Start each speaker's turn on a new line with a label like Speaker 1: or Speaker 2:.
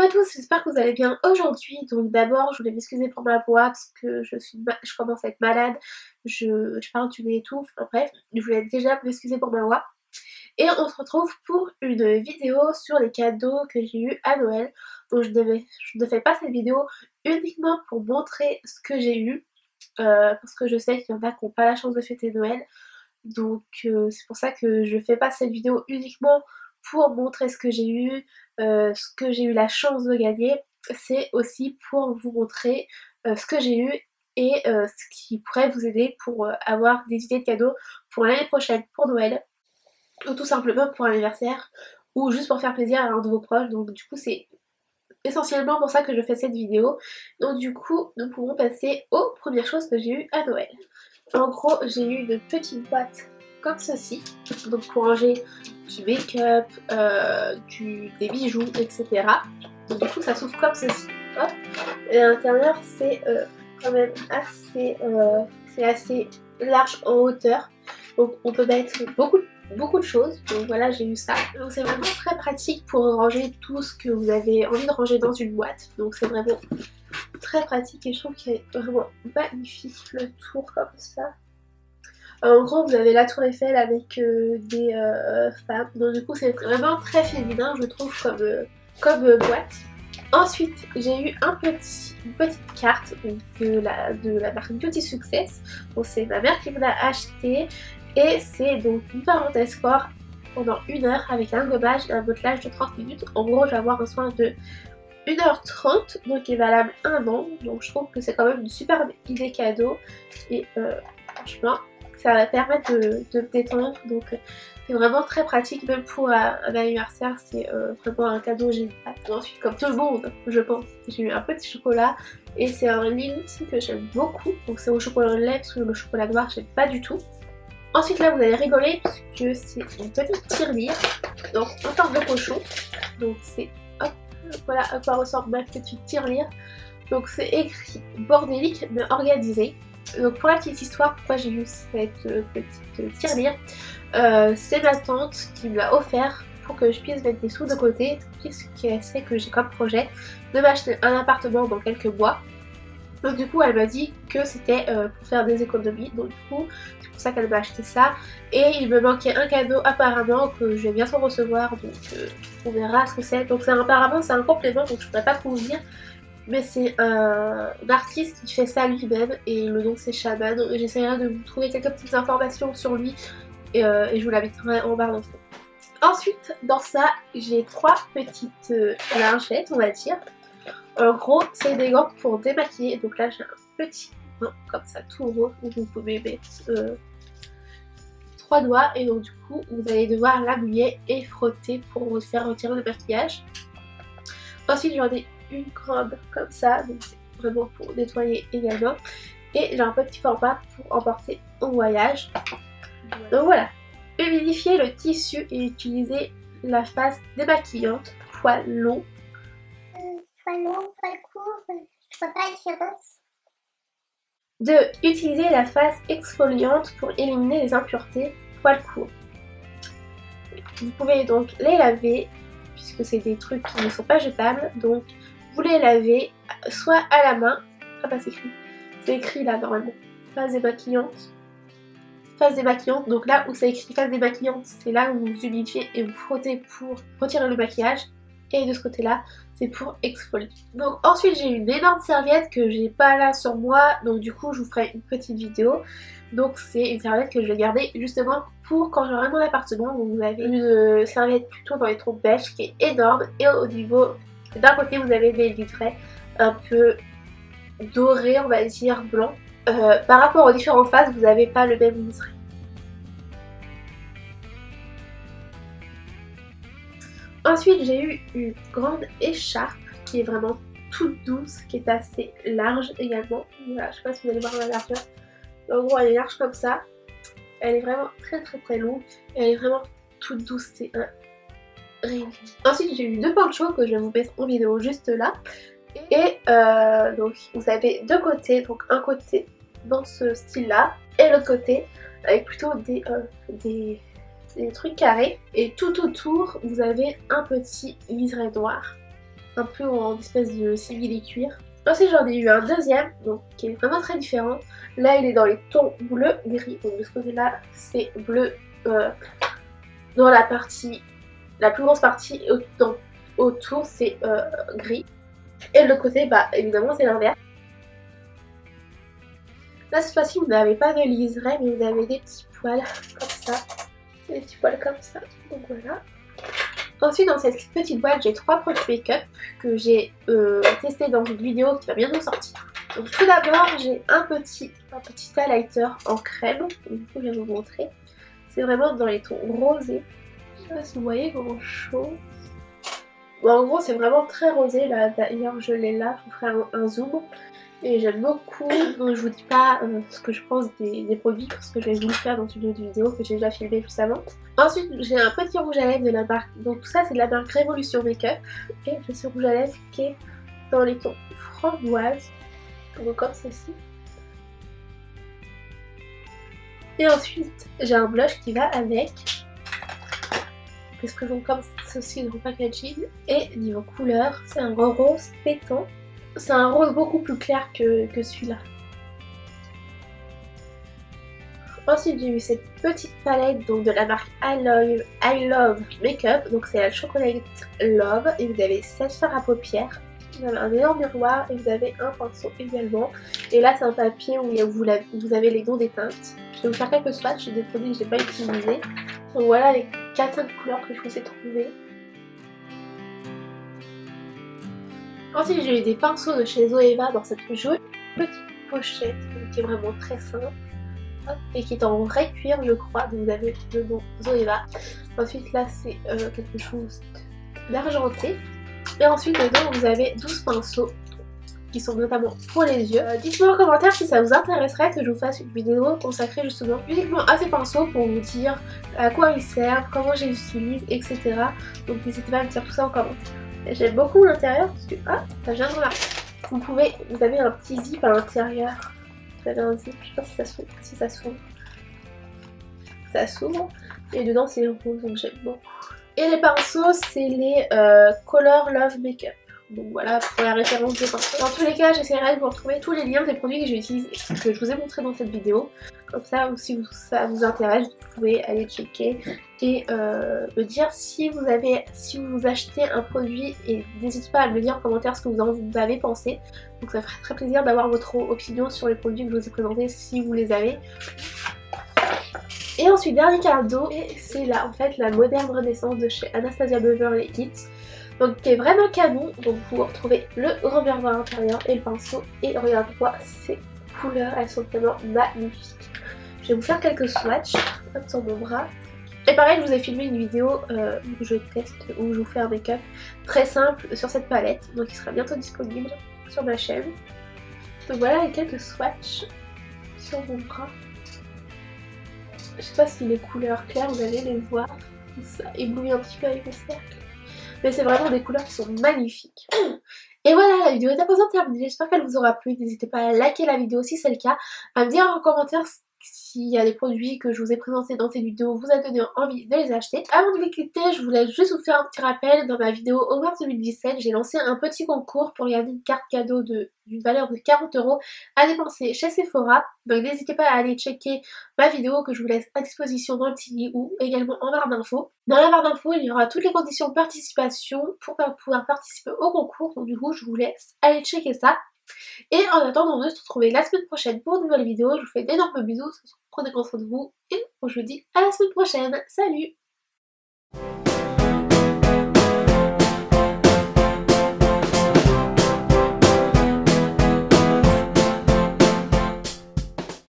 Speaker 1: Hello à tous, j'espère que vous allez bien aujourd'hui. Donc d'abord je voulais m'excuser pour ma voix parce que je commence à être malade, je parle du nez et tout, enfin bref, je voulais déjà m'excuser pour ma voix. Et on se retrouve pour une vidéo sur les cadeaux que j'ai eu à Noël. Donc je ne fais pas cette vidéo uniquement pour montrer ce que j'ai eu, parce que je sais qu'il y en a qui n'ont pas la chance de fêter Noël. Donc c'est pour ça que je fais pas cette vidéo uniquement pour montrer ce que j'ai eu, ce que j'ai eu la chance de gagner. C'est aussi pour vous montrer ce que j'ai eu et ce qui pourrait vous aider pour avoir des idées de cadeaux pour l'année prochaine, pour Noël, ou tout simplement pour l'anniversaire, ou juste pour faire plaisir à un de vos proches. Donc du coup c'est essentiellement pour ça que je fais cette vidéo. Donc du coup nous pouvons passer aux premières choses que j'ai eues à Noël. En gros, j'ai eu une petite boîte comme ceci, donc pour ranger du make-up, des bijoux, etc. Donc du coup, ça s'ouvre comme ceci. Hop. Et à l'intérieur, c'est quand même assez large en hauteur. Donc on peut mettre beaucoup de choses. Donc voilà, j'ai eu ça. Donc c'est vraiment très pratique pour ranger tout ce que vous avez envie de ranger dans une boîte. Donc c'est vraiment très pratique et je trouve qu'il est vraiment magnifique le tour comme ça. En gros vous avez la tour Eiffel avec des femmes, donc du coup c'est vraiment très féminin je trouve comme boîte. Ensuite j'ai eu une petite carte de la marque Beauty Success, donc c'est ma mère qui me l'a acheté et c'est donc une parenthèse sport pendant 1 heure avec un gommage et un modelage de 30 minutes. En gros je vais avoir un soin de 1h30, donc qui est valable 1 an, donc je trouve que c'est quand même une super idée cadeau et franchement ça va permettre de me détendre, donc c'est vraiment très pratique même pour un anniversaire, c'est vraiment un cadeau génial. Ensuite comme tout le monde je pense, j'ai eu un petit chocolat et c'est un Lindt que j'aime beaucoup, donc c'est au chocolat lait parce que le chocolat noir j'aime pas du tout. Ensuite là vous allez rigoler puisque c'est une petite tirelire, donc en forme de cochon, donc c'est hop, voilà à quoi ressemble ma petite tirelire. Donc c'est écrit bordélique mais organisé. Donc pour la petite histoire, pourquoi j'ai eu cette petite tirelire, c'est ma tante qui me l'a offert pour que je puisse mettre des sous de côté puisqu'elle sait que j'ai comme projet de m'acheter un appartement dans quelques mois. Donc du coup elle m'a dit que c'était pour faire des économies, donc du coup c'est pour ça qu'elle m'a acheté ça. Et il me manquait un cadeau apparemment que je vais bientôt recevoir, donc on verra ce que c'est. Donc apparemment c'est un complément, donc je pourrais pas trop vous dire. Mais c'est un artiste qui fait ça lui-même et le nom c'est Shaman. J'essaierai de vous trouver quelques petites informations sur lui et je vous la mettrai en barre d'infos. Ensuite dans ça j'ai 3 petites lingettes on va dire. En gros c'est des gants pour démaquiller, donc là j'ai un petit gant comme ça tout rond où vous pouvez mettre 3 doigts et donc du coup vous allez devoir l'appuyer et frotter pour vous faire retirer le maquillage. Ensuite j'en ai une grande comme ça, donc c'est vraiment pour nettoyer également. Et j'ai un petit format pour emporter en voyage. Donc voilà, humidifier le tissu et utiliser la face démaquillante, poil long.
Speaker 2: Poil long, poil court, je vois pas la différence.
Speaker 1: De utiliser la face exfoliante pour éliminer les impuretés, poil court. Vous pouvez donc les laver, puisque c'est des trucs qui ne sont pas jetables, donc vous les lavez soit à la main, ah bah c'est écrit là normalement, face démaquillante, donc là où c'est écrit face démaquillante, c'est là où vous humidifiez et vous frottez pour retirer le maquillage, et de ce côté là, c'est pour exfolier. Donc ensuite j'ai une énorme serviette que j'ai pas là sur moi, donc du coup je vous ferai une petite vidéo. Donc c'est une serviette que je vais garder justement pour quand j'aurai mon appartement. Donc vous avez une serviette plutôt dans les tons beige qui est énorme et au niveau d'un côté vous avez des liserés un peu dorés on va dire, blanc. Par rapport aux différentes faces vous n'avez pas le même liseré. Ensuite j'ai eu une grande écharpe qui est vraiment toute douce, qui est assez large également. Voilà, je sais pas si vous allez voir la largeur. En gros elle est large comme ça, elle est vraiment très longue et elle est vraiment toute douce, c'est un rêve. Ensuite j'ai eu 2 ponchos que je vais vous mettre en vidéo juste là. Et donc vous avez 2 côtés, donc un côté dans ce style là et l'autre côté avec plutôt des trucs carrés. Et tout autour vous avez un petit liseré noir. un peu en espèce de simili-cuir. Ensuite j'en ai eu un deuxième, donc qui est vraiment très différent. Là il est dans les tons bleu gris, donc de ce côté là c'est bleu dans la partie, la plus grosse partie, et autour c'est gris. Et de l'autre côté bah évidemment c'est l'inverse. Là cette fois-ci vous n'avez pas de liseré mais vous avez des petits poils comme ça. Des petits poils comme ça, donc voilà. Ensuite dans cette petite boîte j'ai 3 produits make-up que j'ai testé dans une vidéo qui va bientôt sortir. Donc tout d'abord j'ai un petit highlighter en crème, du coup je vais vous montrer. C'est vraiment dans les tons rosés. Je sais pas si vous voyez grand chose. Bon, en gros c'est vraiment très rosé là, d'ailleurs je l'ai là, je vous ferai un zoom. Et j'aime beaucoup, donc je vous dis pas ce que je pense des produits parce que je vais vous le faire dans une autre vidéo que j'ai déjà filmée juste avant. Ensuite j'ai un petit rouge à lèvres de la marque, donc tout ça c'est de la marque Révolution Makeup. Et j'ai ce rouge à lèvres qui est dans les tons framboise, donc comme ceci. Et ensuite j'ai un blush qui va avec, qui se présente comme ceci dans le packaging. Et niveau couleur c'est un rose pétant. C'est un rose beaucoup plus clair que celui-là. Ensuite j'ai eu cette petite palette donc de la marque I Love Makeup. Donc c'est la Chocolate Love et vous avez cette fard à paupières. Vous avez un énorme miroir et vous avez un pinceau également. Et là c'est un papier où vous avez les dons des teintes. Je vais vous faire quelques swatchs des produits que je n'ai pas utilisés. Donc voilà les 4-5 couleurs que je vous ai trouvées. Ensuite j'ai eu des pinceaux de chez Zoeva dans cette jolie petite pochette qui est vraiment très simple et qui est en vrai cuir je crois, donc vous avez le nom Zoeva. Ensuite là c'est quelque chose d'argenté et ensuite dedans vous avez 12 pinceaux qui sont notamment pour les yeux. Dites-moi en commentaire si ça vous intéresserait que je vous fasse une vidéo consacrée justement uniquement à ces pinceaux pour vous dire à quoi ils servent, comment je les utilise, etc. Donc n'hésitez pas à me dire tout ça en commentaire. J'aime beaucoup l'intérieur parce que, ah, ça vient de remarquer. Vous avez un petit zip à l'intérieur. Vous avez un zip, je sais pas si ça s'ouvre. Si ça s'ouvre. Ça s'ouvre. Et dedans c'est rose, donc j'aime beaucoup. Et les pinceaux, c'est les Color Love Makeup. Donc voilà pour la référence des pinceaux. Dans tous les cas, j'essaierai de vous retrouver tous les liens des produits que j'ai utilisés, que je vous ai montré dans cette vidéo. Comme ça, ou si ça vous intéresse, vous pouvez aller checker et me dire si vous achetez un produit, et n'hésitez pas à me dire en commentaire ce que vous en avez pensé. Donc ça ferait très plaisir d'avoir votre opinion sur les produits que je vous ai présentés si vous les avez. Et ensuite dernier cadeau, et c'est là en fait la moderne renaissance de chez Anastasia Beverly Hills. Donc qui est vraiment canon, donc vous retrouvez le grand miroir à l'intérieur et le pinceau. Et regardez-moi ces couleurs, elles sont vraiment magnifiques. Je vais vous faire quelques swatchs sur mon bras. Et pareil, je vous ai filmé une vidéo où je teste, où je vous fais un make-up très simple sur cette palette. Donc il sera bientôt disponible sur ma chaîne. Donc voilà les quelques swatchs sur mon bras. Je sais pas si les couleurs claires vous allez les voir. Ça éblouit un petit peu avec les cercles. Mais c'est vraiment des couleurs qui sont magnifiques. Et voilà, la vidéo est à présent terminée. J'espère qu'elle vous aura plu. N'hésitez pas à liker la vidéo si c'est le cas. À me dire en commentaire s'il y a des produits que je vous ai présentés dans cette vidéo vous a donné envie de les acheter. Avant de vous quitter, je voulais juste vous faire un petit rappel. Dans ma vidéo au mars 2017, j'ai lancé un petit concours pour gagner une carte cadeau d'une valeur de 40 € à dépenser chez Sephora. Donc n'hésitez pas à aller checker ma vidéo que je vous laisse à disposition dans le petit ou également en barre d'infos. Dans la barre d'infos, il y aura toutes les conditions de participation pour pouvoir participer au concours. Donc du coup, je vous laisse aller checker ça. Et en attendant de se retrouver la semaine prochaine pour de nouvelles vidéos, je vous fais d'énormes bisous, prenez soin de vous et je vous dis à la semaine prochaine, salut!